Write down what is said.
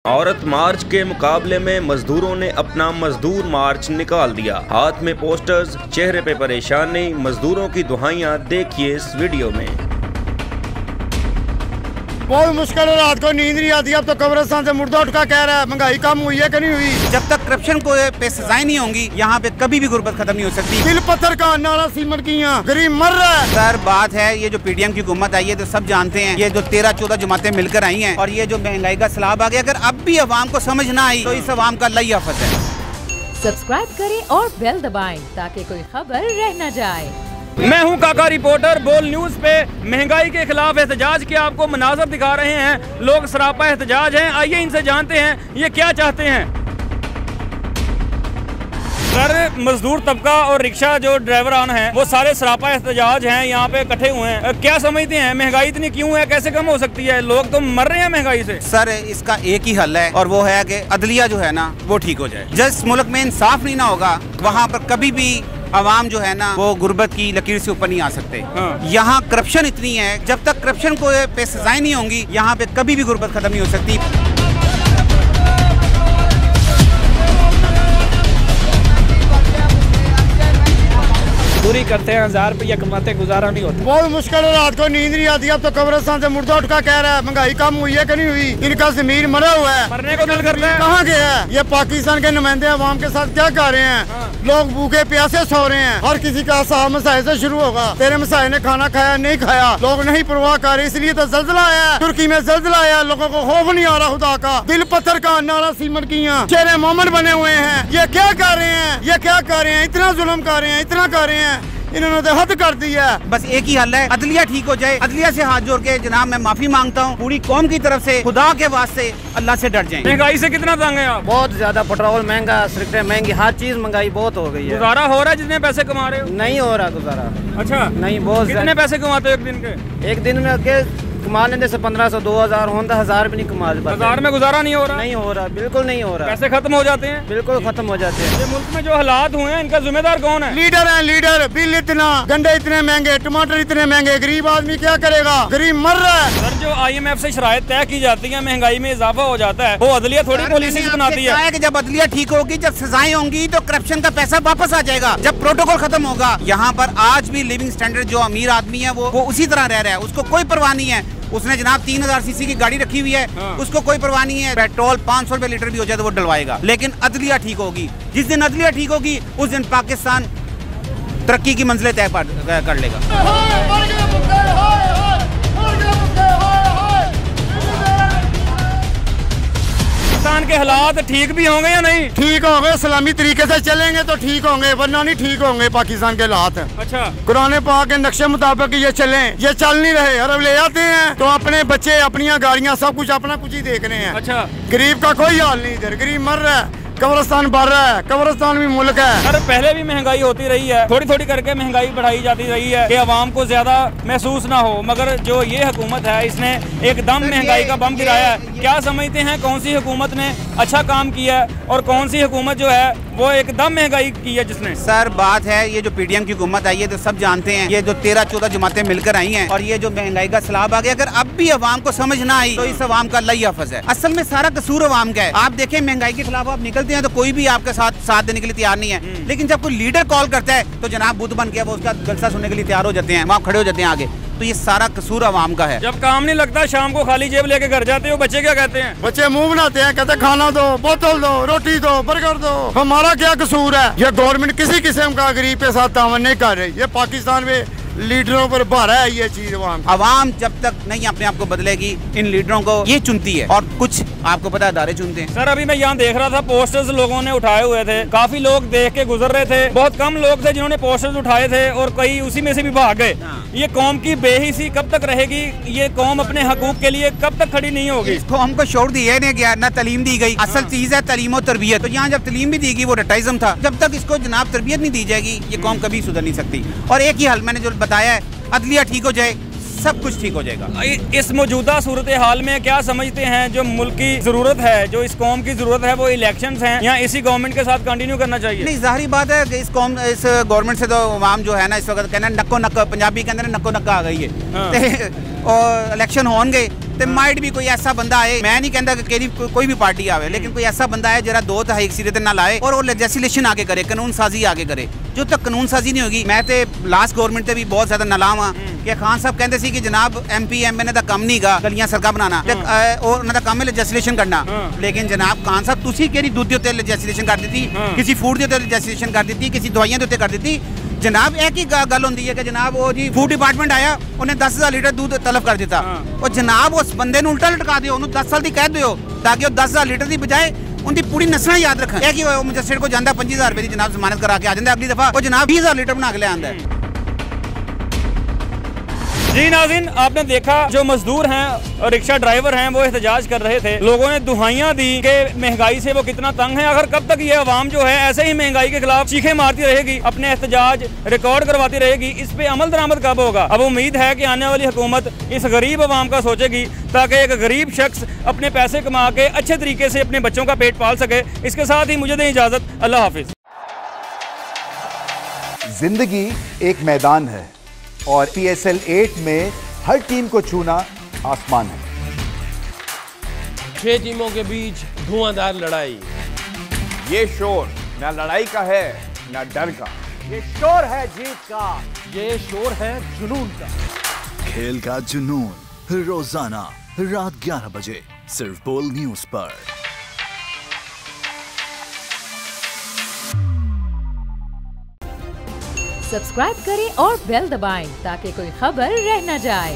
औरत मार्च के मुकाबले में मजदूरों ने अपना मजदूर मार्च निकाल दिया। हाथ में पोस्टर्स, चेहरे पे परेशानी, मजदूरों की दुहाइयां देखिए इस वीडियो में। बहुत मुश्किल है, रात को नींद नहीं आती। अब तो कब्रिस्तान से मुर्दा उठ का कह रहा है महंगाई कम हुई है कि नहीं हुई। जब तक करप्शन को पे सजाएं नहीं होंगी, यहाँ पे कभी भी गुर्बत खत्म नहीं हो सकती। दिल पत्थर का नाला सीमेंट की गरीब मर रहा है। सर बात है, ये जो पीडीएम की हुकूमत आई है तो सब जानते हैं, ये जो 13-14 जमातें मिलकर आई हैं और ये जो महंगाई का सैलाब आ गया, अगर अब भी अवाम को समझ ना आई तो इस अवाम का लई आफत है। सब्सक्राइब करें और बेल दबाएं ताकि कोई खबर रह न जाए। मैं हूं काका रिपोर्टर। बोल न्यूज पे महंगाई के खिलाफ एहतजाज के आपको मनाजर दिखा रहे हैं। लोग सरापा एहतजाज हैं, आइए इनसे जानते हैं ये क्या चाहते हैं। सर, मजदूर तबका और रिक्शा जो ड्राइवर आन हैं वो सारे सरापा एहतजाज हैं, यहाँ पे इकट्ठे हुए हैं। क्या समझते हैं महंगाई इतनी क्यों है, कैसे कम हो सकती है? लोग तो मर रहे हैं महंगाई से। सर इसका एक ही हल है और वो है कि अदलिया जो है ना वो ठीक हो जाए। जिस मुल्क में इंसाफ नहीं ना होगा वहाँ पर कभी भी अवाम जो है ना वो गुर्बत की लकीर से ऊपर नहीं आ सकते। यहाँ करप्शन इतनी है, जब तक करप्शन को पे सजाएं नहीं होंगी यहाँ पे कभी भी गुर्बत खत्म नहीं हो सकती। पूरी करते हैं, 1000 रुपया कमाते, गुजारा नहीं होता। बहुत मुश्किल है, रात को नींद नहीं आती। अब तो कब्रिस्तान से मुर्दा उठ का कह रहा है महंगाई कम हुई है कि नहीं हुई। इनका जमीर मरा हुआ है, मरने को दिल करता है। कहाँ गया है? ये पाकिस्तान के नुमाइंदे अवाम के साथ क्या कर रहे हैं? लोग भूखे प्यासे सो रहे हैं। हर किसी का साहब मसाए से शुरू होगा। तेरे मसाए ने खाना खाया नहीं खाया, लोग नहीं परवाह कर रहे, इसलिए तो जल्जला आया। तुर्की में जल्जला आया, लोगों को खौफ नहीं आ रहा खुदा का। दिल पत्थर का नाला सीमेंट की चेहरे मोमन बने हुए हैं। ये क्या कर रहे हैं, ये क्या कर रहे हैं? इतना जुल्म कर रहे हैं, इतना कर रहे हैं, इन्होंने तो हद कर दी है। बस एक ही हल है, अदलिया ठीक हो जाए। अदलिया से हाथ जोड़ के जनाब मैं माफी मांगता हूँ पूरी कौम की तरफ से, खुदा के वास्ते अल्लाह से डर जाएं। महंगाई से कितना तंग है आप? बहुत ज्यादा, पेट्रोल महंगा, सिगरेटें महंगी, हर चीज महंगाई बहुत हो गई है। गुजारा हो रहा है जितने पैसे कमा रहे हो? नहीं हो रहा गुजारा। अच्छा, नहीं, बहुत। कितने पैसे कमाते हो एक दिन के? एक दिन में के कमा लेने से 1500 2000 होता, 1000 भी नहीं कमा लेते। 1000 में गुजारा नहीं हो रहा? नहीं हो रहा, बिल्कुल नहीं हो रहा। पैसे खत्म हो जाते हैं, बिल्कुल खत्म हो जाते हैं। ये मुल्क में जो हालात हुए हैं इनका जिम्मेदार कौन है? लीडर है, लीडर। बिल इतना, गंडे इतने महंगे, टमाटर इतने महंगे, गरीब आदमी क्या करेगा? गरीब मर रहा है। सर, जो IMF से शराइत तय की जाती है, महंगाई में इजाफा हो जाता है, वो अदलिया थोड़ी पॉलिसी बनाती है कि जब अदलिया ठीक होगी, जब सजाएं होंगी तो करप्शन का पैसा वापस आ जाएगा, जब प्रोटोकॉल खत्म होगा। यहाँ पर आज भी लिविंग स्टैंडर्ड जो अमीर आदमी है वो उसी तरह रह रहा है, उसको कोई परवाह नहीं है। उसने जनाब 3000 सीसी की गाड़ी रखी हुई है, उसको कोई परवाह नहीं है। पेट्रोल 500 रुपए लीटर भी हो जाए तो वो डलवाएगा। लेकिन अदलिया ठीक होगी, जिस दिन अदलिया ठीक होगी उस दिन पाकिस्तान तरक्की की मंजिलें तय कर लेगा। पाकिस्तान के हालात ठीक भी होंगे या नहीं? ठीक होंगे, इस्लामी तरीके से चलेंगे तो ठीक होंगे, वरना नहीं ठीक होंगे पाकिस्तान के हालात। अच्छा, कुरान पाक के नक्शे मुताबिक ये चलें, ये चल नहीं रहे। अरब ले आते हैं तो अपने बच्चे, अपनी गाड़ियाँ, सब कुछ अपना कुछ ही देख रहे हैं। अच्छा, गरीब का कोई हाल नहीं, इधर गरीब मर रहा है, कब्रिस्तान बढ़ रहा है। कब्रिस्तान भी मुल्क है। सर, पहले भी महंगाई होती रही है, थोड़ी थोड़ी करके महंगाई बढ़ाई जाती रही है कि आवाम को ज्यादा महसूस ना हो, मगर जो ये हुकूमत है इसने एकदम महंगाई का बम गिराया है। क्या समझते हैं कौन सी हुकूमत ने अच्छा काम किया है और कौन सी हुकूमत जो है वो एकदम महंगाई की है जिसने? सर बात है, ये जो पीडीएम की हुकूमत आई है तो सब जानते हैं, ये जो 13-14 जमातें मिलकर आई हैं और ये जो महंगाई का सैलाब आ गया, अगर अब भी अवाम को समझ ना आई तो इस अवाम का लई आफत है। असल में सारा कसूर अवाम का है। आप देखें महंगाई के खिलाफ आप निकलते हैं तो कोई भी आपके साथ देने के लिए तैयार नहीं है, लेकिन जब कोई लीडर कॉल करता है तो जनाब बुद्ध बन गया, वो उसका जलसा सुनने के लिए तैयार हो जाते हैं, वहाँ खड़े हो जाते हैं आगे। तो ये सारा कसूर अवाम का है। जब काम नहीं लगता शाम को खाली जेब लेके घर जाते हो, बच्चे क्या कहते हैं? बच्चे मुंह बनाते हैं, कहते खाना दो, बोतल दो, रोटी दो, बर्गर दो। हमारा क्या कसूर है? ये गवर्नमेंट किसी किस्म का गरीब के साथ तावन नहीं कर रही। ये पाकिस्तान में लीडरों पर भारा है ये चीज। अवाम जब तक नहीं अपने आप को बदलेगी, इन लीडरों को ये चुनती है और कुछ आपको पता है अदारे चुनते हैं। सर, अभी मैं यहाँ देख रहा था पोस्टर्स लोगों ने उठाए हुए थे, काफी लोग देख के गुजर रहे थे। बहुत कम लोग थे जिन्होंने पोस्टर्स उठाए थे और कई उसी में से भी भाग गए। ये कौम की बेहिसी कब तक रहेगी? ये कौम अपने हकूक के लिए कब तक खड़ी नहीं होगी? इसको हमको शोर दिया नहीं गया, न तालीम दी गई। असल चीज है तालीम और तरबियत। तो यहाँ जब तालीम भी दी गई वो रटाइज्म था। जब तक इसको जनाब तरबियत नहीं दी जाएगी ये कौम कभी सुधर नहीं सकती। और एक ही हल मैंने जो बताया है, अदलिया ठीक हो जाए, सब कुछ ठीक हो जाएगा। इस मौजूदा सूरत हाल में क्या समझते हैं जो मुल्क की जरूरत है, जो इस कौम की जरूरत है, वो इलेक्शंस हैं या इसी गवर्नमेंट के साथ कंटिन्यू करना चाहिए? नहीं, जाहिर बात है कि इस गवर्नमेंट से तो आवाम जो है ना इस वक्त कहना नक्को नक्का, पंजाबी कहते हैं नक्को नक्का आ गई है। और इलेक्शन होंगे ते माइट भी कोई ऐसा बंदा आए, मैं नहीं कहता कि कोई भी पार्टी आवे, लेकिन कोई ऐसा बंदा है जरा 2 तिहाई सिरे ते ना लाए और वो लेजिस्लेशन आगे करे, कानून साजी आगे करे। जो तक कानून साजी नहीं होगी, मैं ते लास्ट गवर्नमेंट ते भी बहुत ज्यादा नालाम हाँ कि खान साहब कहते सी कि जनाब MP MNA दा काम नहीं गा गलियां सड़कां बनाना और उन्हां दा काम है लेजिस्लेशन करना, लेकिन जनाब खान साहब तुसी केड़ी दूध दे उत्ते लेजिस्लेशन कर दी, किसी फूड दे उत्ते लेजिस्लेशन कर दी, किसी दवाइयां दे उत्ते कर दी। जनाब एक ही गल होंदी है कि जनाब वो जी फूड डिपार्टमेंट आया, उन्हें 10,000 लीटर दूध तलब कर दिता, और जनाब उस बंदे नूं उल्टा लटका दिओ, उन्हें 10 साल की कैद दिओ ताकि वो 10,000 लीटर की बजाय उनकी पूरी नस्ल याद रखें। एक ही मजिस्ट्रेट को जाता 25,000 रुपए की जनाब जमानत करा के आ जाता, अगली दफा वो जनाब 20,000 लीटर बना के ले आंदा है। जी नाज़रीन, आपने देखा जो मजदूर हैं और रिक्शा ड्राइवर हैं वो एहतजाज कर रहे थे, लोगों ने दुहाइयां दी कि महंगाई से वो कितना तंग है। अगर कब तक ये अवाम जो है ऐसे ही महंगाई के खिलाफ चीखें मारती रहेगी, अपने एहतजाज रिकॉर्ड करवाती रहेगी, इस पे अमल दरामद कब होगा? अब उम्मीद है कि आने वाली हुकूमत इस गरीब अवाम का सोचेगी ताकि एक गरीब शख्स अपने पैसे कमा के अच्छे तरीके से अपने बच्चों का पेट पाल सके। इसके साथ ही मुझे दें इजाजत, अल्लाह हाफिज। जिंदगी एक मैदान है और PSL 8 में हर टीम को छूना आसमान है। 6 टीमों के बीच धुआंधार लड़ाई। ये शोर न लड़ाई का है न डर का, ये शोर है जीत का, ये शोर है जुनून का। खेल का जुनून रोजाना रात 11 बजे सिर्फ बोल न्यूज पर। सब्सक्राइब करें और बेल दबाएं ताकि कोई खबर रह न जाए।